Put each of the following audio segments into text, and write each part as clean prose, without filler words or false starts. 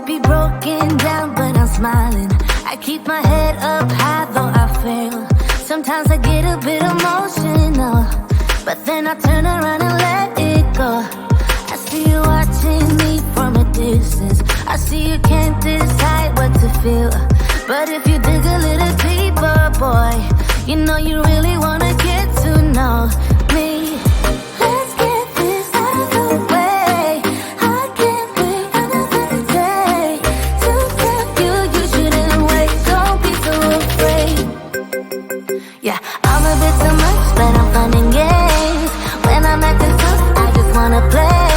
might be broken down, but I'm smiling. I keep my head up high, though I fail. Sometimes I get a bit emotional, but then I turn around and let it go. I see you watching me from a distance. I see you can't decide what to feel, but if you dig a little deeper, boy, you know you really wanna get to know me. Let's get this out of the way. I can't wait another day to tell you you shouldn't wait. Don't be so afraid. Yeah, I'm a bit too much, but I'm fun and games. When I'm acting tough, I just wanna play.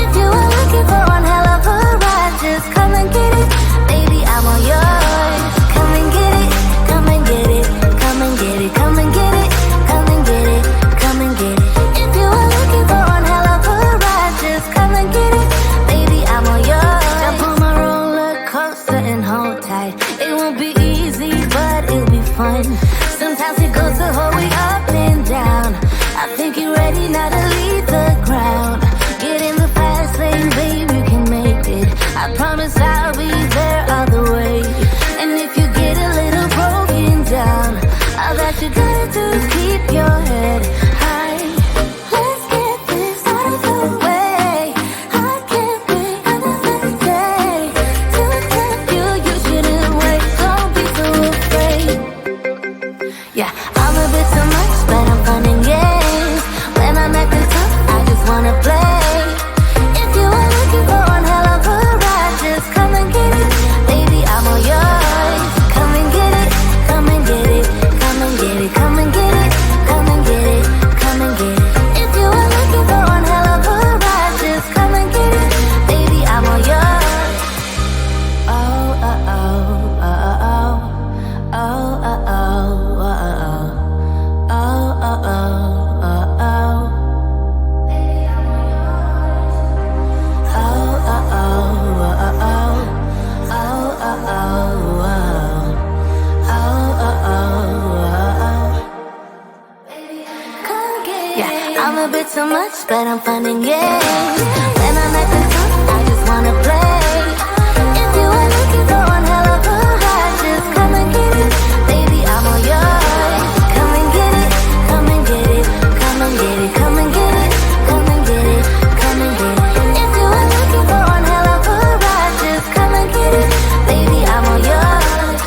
If you are looking for one hell of a ride, just come and get it. Baby, I'm all yours. Come and get it, come and get it, come and get it, come and get it, come and get it, come and get it. If you are looking for one hell of a ride, just come and get it. Baby, I'm all yours. Jump on my roller coaster and hold tight. It won't be easy, but it'll be fun. Sometimes it goes the whole way up and down. I think you're ready now to leave the ground. Get in the fast lane, babe, you can make it. I promise I'll be there all the way. And if you get a little broken down, all that you gotta do is keep your head high. Let's get this out of the way. I can't wait another day to tell you you shouldn't wait. Don't be so afraid. Yeah, I'm a bit too much, but I'm fun and games. When I'm acting tough, I just wanna play. If you are looking for one hell of a ride, just come and get it. Baby, I'm all yours. Come and get it, come and get it, come and get it, come and get it, come and get it, come and get it. If you are looking for one hell of a ride, just come and get it. Baby, I'm all yours. Oh, oh, oh, oh, oh, oh, oh, oh, oh, oh, oh, oh, oh, oh. I'm a bit too much, but I'm fun and games. When I'm acting tough, I just wanna play. If you are looking for one hell of a ride, just come and get it. Baby, I'm all yours. Come and get it, come and get it, come and get it, come and get it, come and get it, come and get it. If you are looking for one hell of a ride, just come and get it. Baby, I'm all yours.